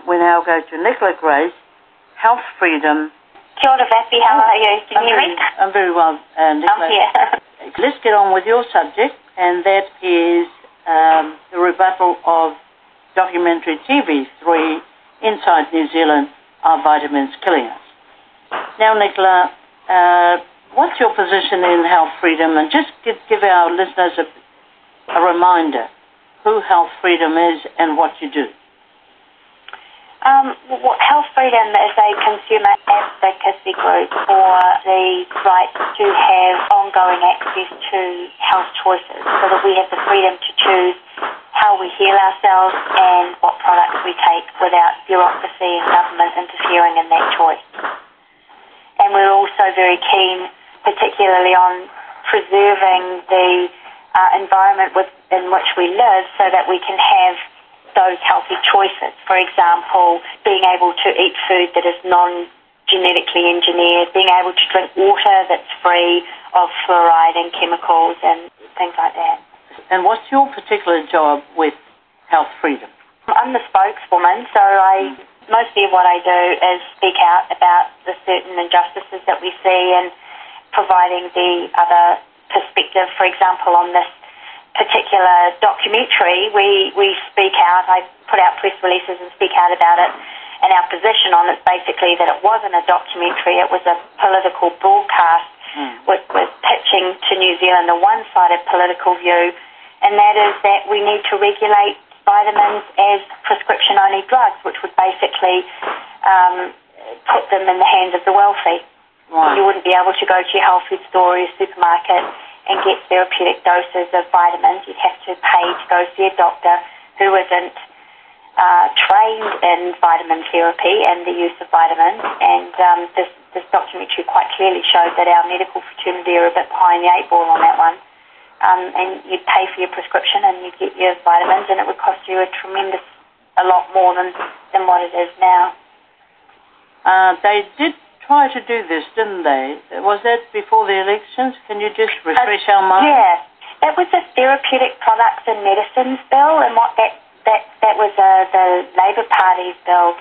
We now go to Nicola Grace, Health Freedom. Kia ora, Vappy, how are you? Can you hear me? I'm very well, Nicola. I'm here. Let's get on with your subject, and that is the rebuttal of documentary TV3, Inside New Zealand, Are Vitamins Killing Us? Now, Nicola, what's your position in health freedom? And just give our listeners a reminder who Health Freedom is and what you do. Health Freedom is a consumer advocacy group for the right to have ongoing access to health choices so that we have the freedom to choose how we heal ourselves and what products we take without bureaucracy and government interfering in that choice. And we're also very keen, particularly on preserving the environment in which we live so that we can have those healthy choices. For example, being able to eat food that is non-genetically engineered, being able to drink water that's free of fluoride and chemicals and things like that. And what's your particular job with Health Freedom? I'm the spokeswoman, so mostly what I do is speak out about the certain injustices that we see and providing the other perspective. For example, on this particular documentary, we speak out, I put out press releases and speak out about it, and our position on it is basically that it wasn't a documentary, it was a political broadcast which was pitching to New Zealand a one-sided political view, and that is that we need to regulate vitamins as prescription-only drugs, which would basically put them in the hands of the wealthy. Right. You wouldn't be able to go to your health food store or your supermarket and get therapeutic doses of vitamins. You'd have to pay to go see a doctor who isn't trained in vitamin therapy and the use of vitamins. And this documentary quite clearly showed that our medical fraternity are a bit behind the eight ball on that one. And you'd pay for your prescription and you'd get your vitamins, and it would cost you a lot more than what it is now. They did try to do this, didn't they? Was that before the elections? Can you just refresh our mind? Yeah, that was the Therapeutic Products and Medicines Bill, and what that was the Labour Party's bill,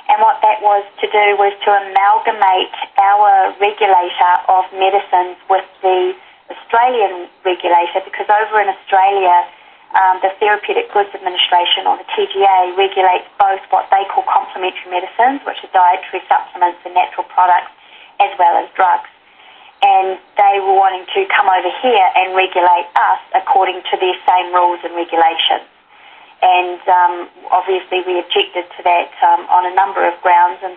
and what that was to do was to amalgamate our regulator of medicines with the Australian regulator, because over in Australia, the Therapeutic Goods Administration, or the TGA, regulates both what they call complementary medicines, which are dietary supplements and natural products, as well as drugs. And they were wanting to come over here and regulate us according to their same rules and regulations. And obviously we objected to that on a number of grounds, and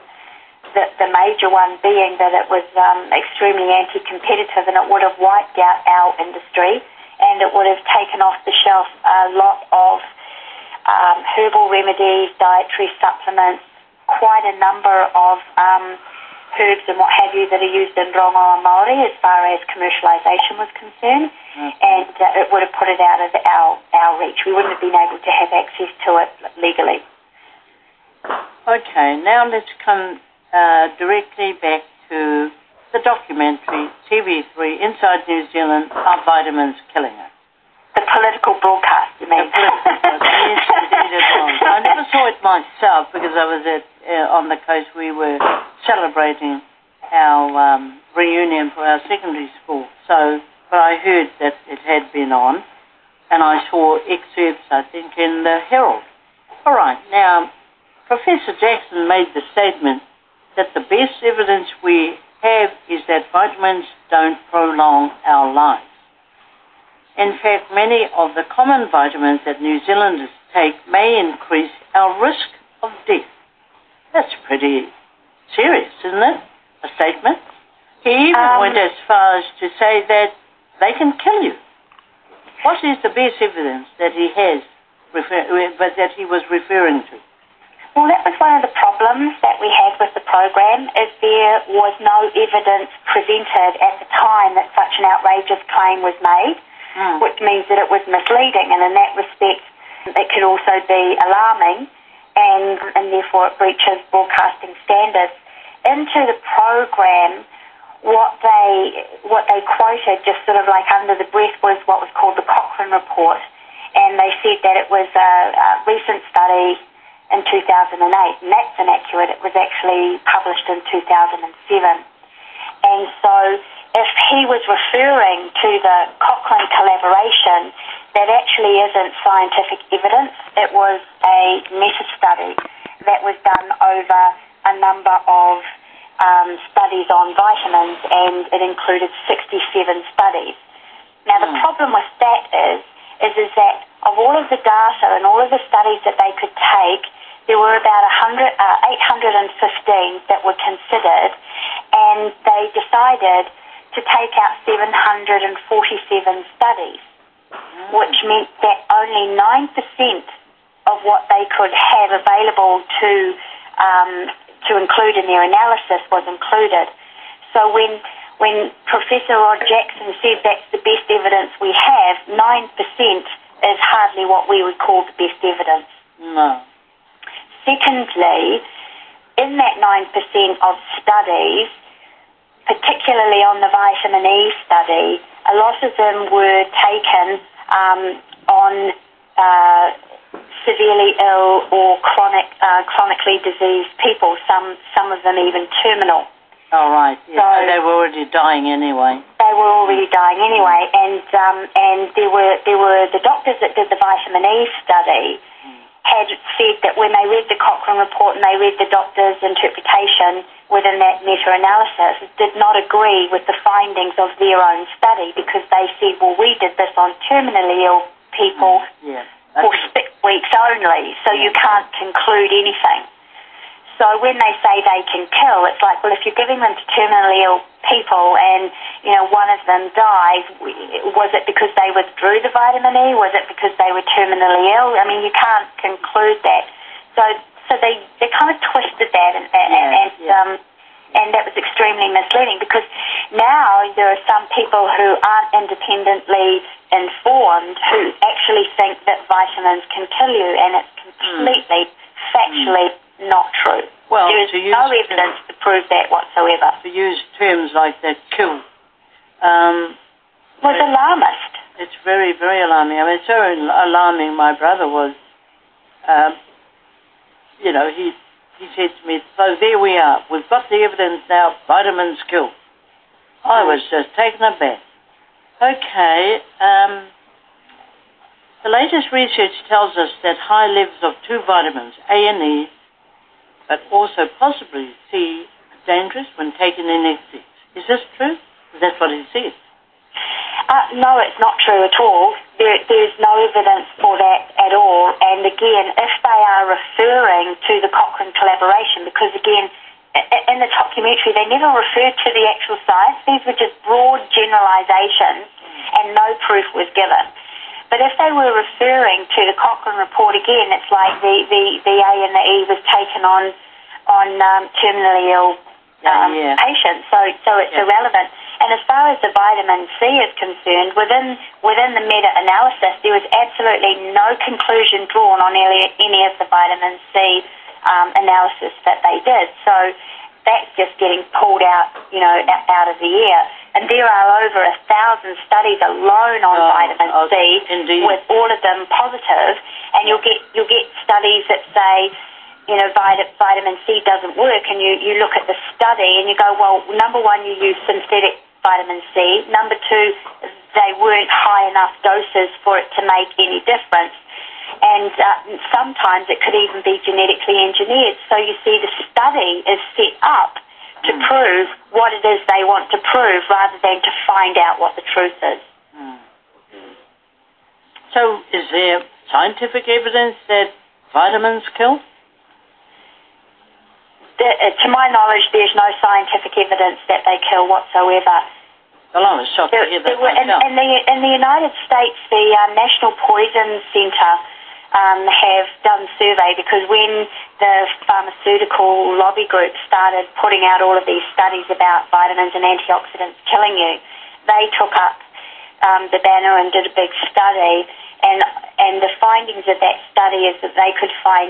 the major one being that it was extremely anti-competitive, and it would have wiped out our industry, and it would have taken off the shelf a lot of herbal remedies, dietary supplements, quite a number of herbs and what have you that are used in Rongoa Māori as far as commercialisation was concerned, and it would have put it out of our reach. We wouldn't have been able to have access to it legally. Okay, now let's come directly back to the documentary TV3, Inside New Zealand, Are Vitamins Killing Us? The political broadcast, you mean? Yes, indeed it was. I never saw it myself because I was on the coast. We were celebrating our reunion for our secondary school. But I heard that it had been on, and I saw excerpts, I think, in the Herald. All right, now, Professor Jackson made the statement that the best evidence we have is that vitamins don't prolong our lives. In fact, many of the common vitamins that New Zealanders take may increase our risk of death. That's pretty serious, isn't it? A statement. He even went as far as to say that they can kill you. What is the best evidence that he has, that he was referring to? Well, that was one of the problems that we had with the program, is there was no evidence presented at the time that such an outrageous claim was made, which means that it was misleading, and in that respect it could also be alarming, and therefore it breaches broadcasting standards. Into the program, what they quoted, just sort of like under the breath, was what was called the Cochrane Report, and they said that it was a recent study in 2008, and that's inaccurate. It was actually published in 2007. And so if he was referring to the Cochrane collaboration, that actually isn't scientific evidence. It was a meta-study that was done over a number of studies on vitamins, and it included 67 studies. Now, the problem with that is that of all of the data and all of the studies that they could take, there were about 815 that were considered, and they decided to take out 747 studies, which meant that only 9% of what they could have available to include in their analysis was included. So when Professor Rod Jackson said that's the best evidence we have, 9% is hardly what we would call the best evidence. No. Secondly, in that 9% of studies, particularly on the vitamin E study, a lot of them were taken on severely ill or chronically diseased people, some of them even terminal. Oh, right. Yeah. So they were already dying anyway. They were already dying anyway, and there were the doctors that did the vitamin E study had said that when they read the Cochrane report and they read the doctor's interpretation within that meta-analysis, did not agree with the findings of their own study, because they said, well, we did this on terminally ill people for 6 weeks only, so you can't conclude anything. So when they say they can kill, it's like, well, if you're giving them to terminally ill people and, one of them dies, was it because they withdrew the vitamin E? Was it because they were terminally ill? I mean, you can't conclude that. So they kind of twisted that, and that was extremely misleading, because now there are some people who aren't independently informed who actually think that vitamins can kill you, and it's completely factually not true. Well, there is no evidence to prove that whatsoever. To use terms like that, kill, was alarmist. It's very, very alarming. I mean, it's so alarming. My brother was, he said to me, so there we are. We've got the evidence now, vitamins kill. I was just taken aback. Okay, the latest research tells us that high levels of two vitamins, A and E, but also possibly C, are dangerous when taken in excess. Is this true? That's what he said. No, it's not true at all. There's no evidence for that at all. And again, if they are referring to the Cochrane collaboration, because again, in the documentary, they never referred to the actual science. These were just broad generalizations, and no proof was given. But if they were referring to the Cochrane report again, it's like the A and the E was taken on terminally ill patients, so it's irrelevant. And as far as the vitamin C is concerned, within the meta-analysis, there was absolutely no conclusion drawn on any of the vitamin C analysis that they did. So that's just getting pulled out of the air. And there are over 1,000 studies alone on vitamin C, indeed, with all of them positive. And you'll get studies that say, vitamin C doesn't work, and you look at the study and you go, well, number one, you use synthetic vitamin C. Number two, they weren't high enough doses for it to make any difference. And sometimes it could even be genetically engineered. So you see, the study is set up to prove what it is they want to prove, rather than to find out what the truth is. So is there scientific evidence that vitamins kill? To my knowledge, there's no scientific evidence that they kill whatsoever. Well, I was shocked to hear that myself. In the United States, the National Poison Center have done survey, because when the pharmaceutical lobby group started putting out all of these studies about vitamins and antioxidants killing you, they took up the banner and did a big study, and the findings of that study is that they could find